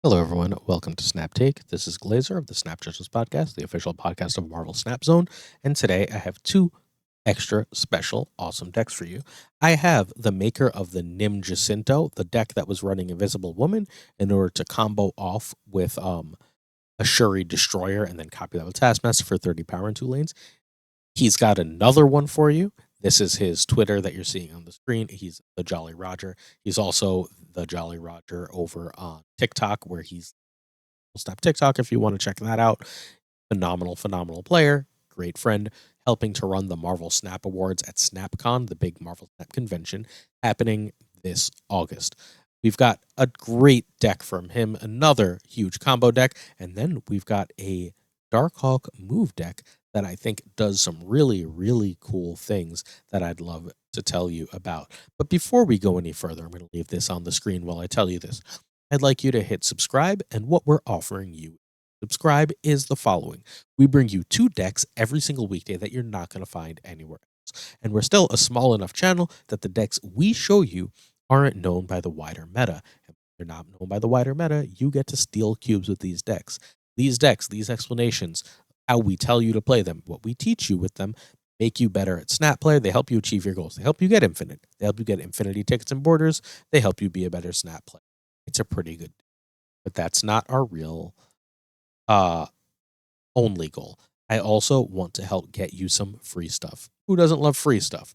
Hello, everyone. Welcome to Snap Take. This is Glazer of the Snap Judges Podcast, the official podcast of Marvel Snap Zone. And today I have two extra special awesome decks for you. I have the maker of the Nim Jacinto, the deck that was running Invisible Woman, in order to combo off with a Shuri Destroyer and then copy that with Taskmaster for 30 power in 2 lanes. He's got another one for you. This is his Twitter that you're seeing on the screen. He's the Jolly Roger. He's also the Jolly Roger over on TikTok, where he's Snap TikTok if you want to check that out. Phenomenal player, great friend, helping to run the Marvel Snap Awards at SnapCon, the big Marvel Snap convention, happening this August. We've got a great deck from him, another huge combo deck, and then we've got a Darkhawk move deck that I think does some really cool things that I'd love to tell you about. But before we go any further, I'm going to leave this on the screen while I tell you this. I'd like you to hit subscribe, and what we're offering you subscribe is the following. We bring you 2 decks every single weekday that you're not going to find anywhere else. And we're still a small enough channel that the decks we show you aren't known by the wider meta. And if they're not known by the wider meta, you get to steal cubes with these decks. These decks, these explanations, how we tell you to play them, what we teach you with them, make you better at Snap Player. They help you achieve your goals. They help you get infinite. They help you get infinity tickets and borders. They help you be a better Snap player. It's a pretty good, but that's not our real uh only goal. I also want to help get you some free stuff. Who doesn't love free stuff?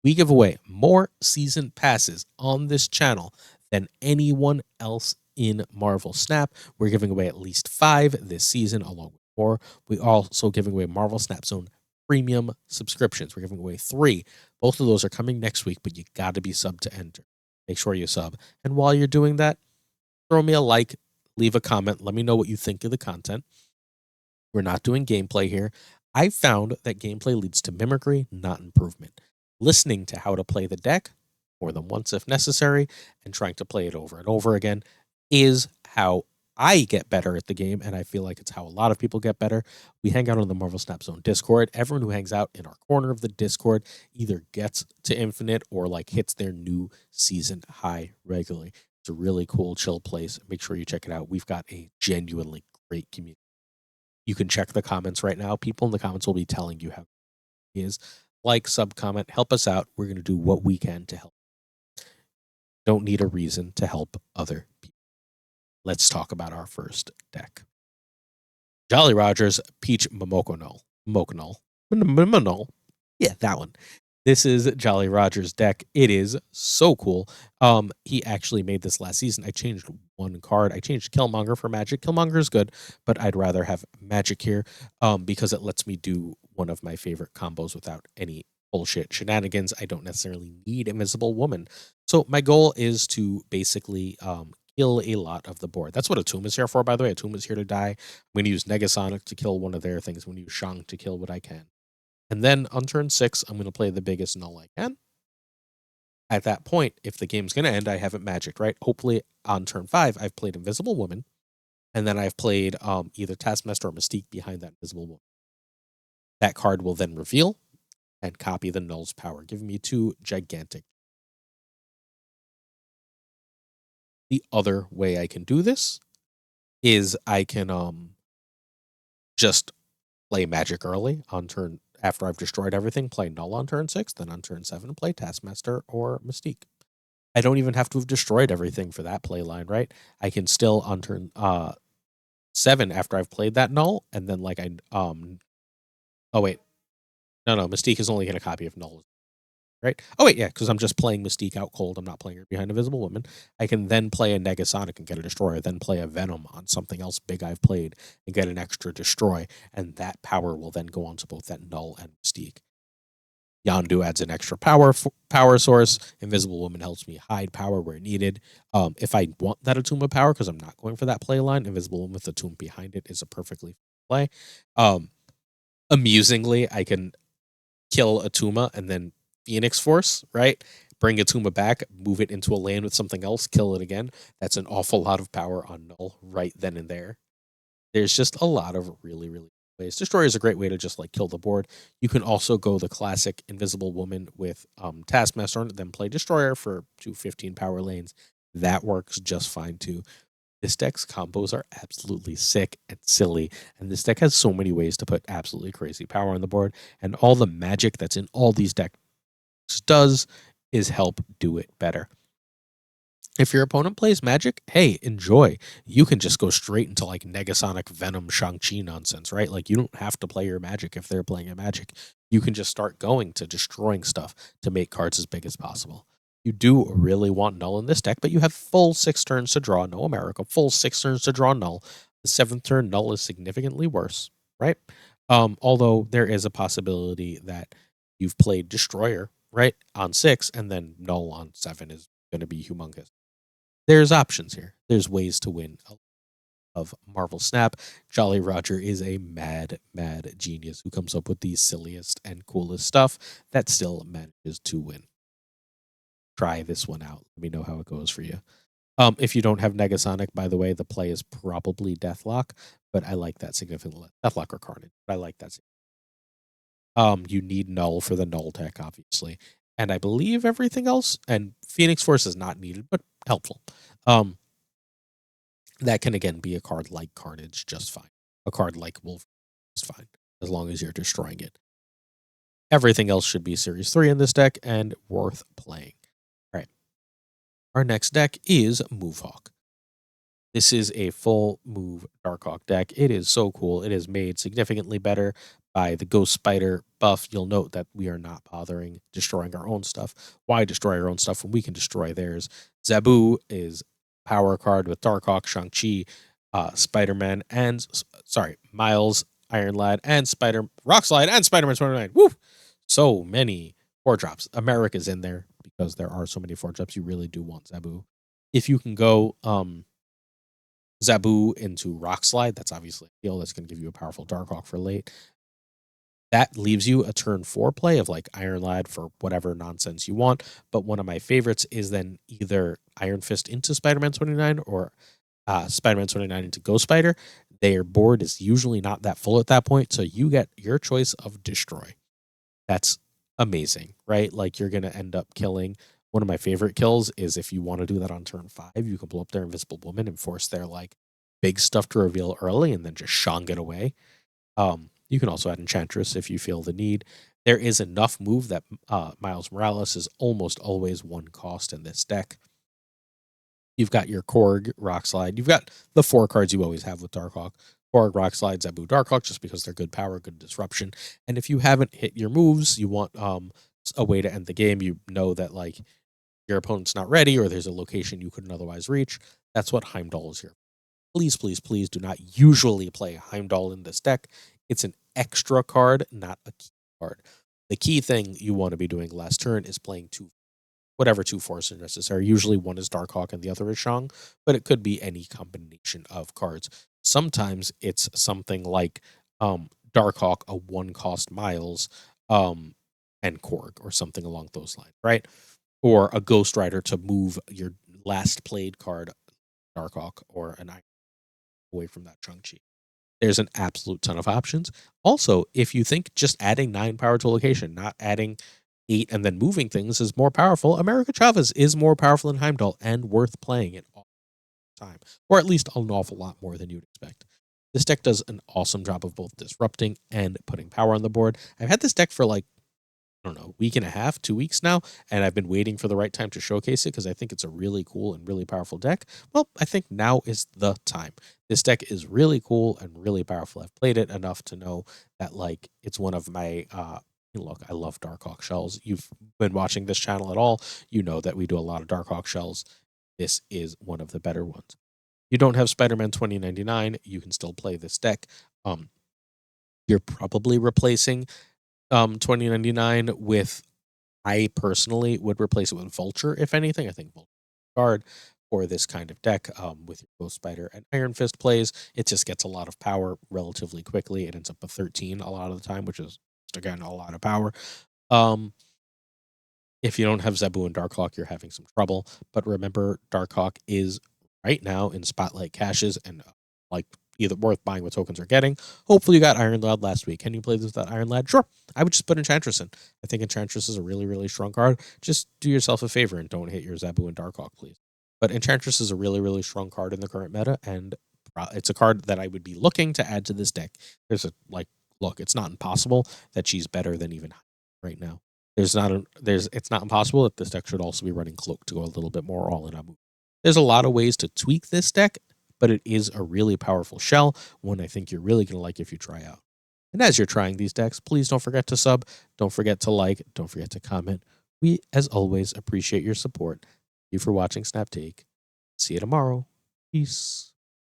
We give away more season passes on this channel than anyone else in Marvel Snap. We're giving away at least 5 this season, along with 4. We also giving away Marvel Snap Zone premium subscriptions. We're giving away 3. Both of those are coming next week, but you got to be sub to enter. Make sure you sub. And while you're doing that, throw me a like, leave a comment, let me know what you think of the content. We're not doing gameplay here. I found that gameplay leads to mimicry, not improvement. Listening to how to play the deck more than once if necessary and trying to play it over and over again is how I get better at the game, and I feel like it's how a lot of people get better. We hang out on the Marvel Snap Zone Discord. Everyone who hangs out in our corner of the Discord either gets to infinite or like hits their new season high regularly. It's a really cool, chill place. Make sure you check it out. We've got a genuinely great community. You can check the comments right now. People in the comments will be telling you how it is. Like, sub, comment, help us out. We're going to do what we can to help. Don't need a reason to help other people. Let's talk about our first deck. Jolly Rogers, Peach Momokonol. Momokonol. Yeah, that one. This is Jolly Roger's deck. It is so cool. He actually made this last season. I changed one card. I changed Killmonger for Magic. Killmonger is good, but I'd rather have Magic here because it lets me do one of my favorite combos without any bullshit shenanigans. I don't necessarily need Invisible Woman. So my goal is to basically kill a lot of the board. That's what a Tomb is here for, by the way. A Tomb is here to die. I'm going to use Negasonic to kill one of their things. I'm going to use Shang to kill what I can. And then on turn 6, I'm going to play the biggest null I can. At that point, if the game's going to end, I haven't magicked, right? Hopefully on turn 5, I've played Invisible Woman. And then I've played either Taskmaster or Mystique behind that Invisible Woman. That card will then reveal and copy the null's power, giving me 2 gigantic. The other way I can do this is I can just play magic early on turn after I've destroyed everything, play null on turn 6, then on turn 7 play Taskmaster or Mystique. I don't even have to have destroyed everything for that play line, right? I can still on turn 7 after I've played that null, and then like oh wait. No, Mystique is only going to copy of null, right? Oh wait, yeah, because I'm just playing Mystique out cold. I'm not playing her behind Invisible Woman. I can then play a Negasonic and get a destroyer, then play a Venom on something else big I've played and get an extra destroy, and that power will then go onto both that null and Mystique. Yondu adds an extra power source. Invisible Woman helps me hide power where needed. If I want that Attune of power, because I'm not going for that play line, Invisible Woman with Attune behind it is a perfectly play. Amusingly, I can kill Atuma and then Phoenix Force, right? Bring Atuma back, move it into a lane with something else, kill it again. That's an awful lot of power on null right then and there. There's just a lot of really ways. Destroyer is a great way to just like kill the board. You can also go the classic Invisible Woman with Taskmaster and then play Destroyer for 2 15 power lanes. That works just fine too. This deck's combos are absolutely sick and silly, and this deck has so many ways to put absolutely crazy power on the board, and all the magic that's in all these decks does is help do it better. If your opponent plays magic, hey, enjoy. You can just go straight into like Negasonic Venom Shang-Chi nonsense, right? Like you don't have to play your magic if they're playing a magic. You can just start going to destroying stuff to make cards as big as possible. You do really want Null in this deck, but you have full 6 turns to draw No America, full 6 turns to draw Null. The 7th turn Null is significantly worse, right? Although there is a possibility that you've played Destroyer, right, on 6, and then Null on 7 is going to be humongous. There's options here. There's ways to win of Marvel Snap. Jolly Roger is a mad genius who comes up with the silliest and coolest stuff that still manages to win. Try this one out. Let me know how it goes for you. If you don't have Negasonic, by the way, the play is probably Deathlock, but I like that significantly. Deathlock or Carnage, but I like that. You need Null for the Null tech, obviously. And I believe everything else, and Phoenix Force is not needed, but helpful. That can again be a card like Carnage, just fine. A card like Wolf, just fine, as long as you're destroying it. Everything else should be Series 3 in this deck and worth playing. All right. Our next deck is Movehawk. This is a full move Darkhawk deck. It is so cool. It is made significantly better by the Ghost Spider buff. You'll note that we are not bothering destroying our own stuff. Why destroy our own stuff when we can destroy theirs? Zabu is power card with Darkhawk, Shang-Chi, Spider-Man, and Miles, Iron Lad, and Rockslide, and Spider-Man 29. Woo! So many 4-drops. America's in there because there are so many 4-drops. You really do want Zabu. If you can go Zabu into Rockslide, that's obviously a deal. That's going to give you a powerful Darkhawk for late. That leaves you a turn 4 play of like Iron Lad for whatever nonsense you want. But one of my favorites is then either Iron Fist into Spider-Man 29 or Spider-Man 29 into Ghost Spider. Their board is usually not that full at that point, so you get your choice of destroy. That's amazing, right? Like you're going to end up killing. One of my favorite kills is if you want to do that on turn 5, you can blow up their Invisible Woman and force their like big stuff to reveal early and then just shang it away. You can also add Enchantress if you feel the need. There is enough move that Miles Morales is almost always 1 cost in this deck. You've got your Korg, Rockslide. You've got the 4 cards you always have with Darkhawk. Korg, Rockslide, Zabu, Darkhawk, just because they're good power, good disruption. And if you haven't hit your moves, you want a way to end the game. You know that like your opponent's not ready or there's a location you couldn't otherwise reach. That's what Heimdall is here. Please, please, please do not usually play Heimdall in this deck. It's an extra card, not a key card. The key thing you want to be doing last turn is playing whatever 2 forces are necessary. Usually one is Darkhawk and the other is Shang, but it could be any combination of cards. Sometimes it's something like Darkhawk, a 1 cost Miles, and Korg, or something along those lines, right? Or a Ghost Rider to move your last played card, Darkhawk, or an Iron away from that Shang-Chi. There's an absolute ton of options. Also, if you think just adding 9 power to a location, not adding 8 and then moving things is more powerful, America Chavez is more powerful than Heimdall and worth playing it all the time, or at least an awful lot more than you'd expect. This deck does an awesome job of both disrupting and putting power on the board. I've had this deck for like, I don't know, a week and a half, 2 weeks now, and I've been waiting for the right time to showcase it because I think it's a really cool and really powerful deck. Well, I think now is the time. This deck is really cool and really powerful. I've played it enough to know that like it's one of my look, I love Darkhawk shells. You've been watching this channel at all, you know that we do a lot of Darkhawk shells. This is one of the better ones. You don't have Spider-Man 2099, you can still play this deck. You're probably replacing 2099 with, I personally would replace it with Vulture, if anything. I think Vulture card for this kind of deck with your Ghost Spider and Iron Fist plays. It just gets a lot of power relatively quickly. It ends up a 13 a lot of the time, which is, again, a lot of power. If you don't have Zabu and Darkhawk, you're having some trouble. But remember, Darkhawk is right now in Spotlight caches and like either worth buying with tokens or getting. Hopefully you got Iron Lad last week. Can you play this without Iron Lad? Sure. I would just put Enchantress in. I think Enchantress is a really, really strong card. Just do yourself a favor and don't hit your Zabu and Darkhawk, please. But Enchantress is a really, really strong card in the current meta, and it's a card that I would be looking to add to this deck. Look, it's not impossible that she's better than even right now. It's not impossible that this deck should also be running Cloak to go a little bit more all in on move. There's a lot of ways to tweak this deck, but it is a really powerful shell, one I think you're really going to like if you try out. And as you're trying these decks, please don't forget to sub, don't forget to like, don't forget to comment. We, as always, appreciate your support. Thank you for watching Snap Take. See you tomorrow. Peace.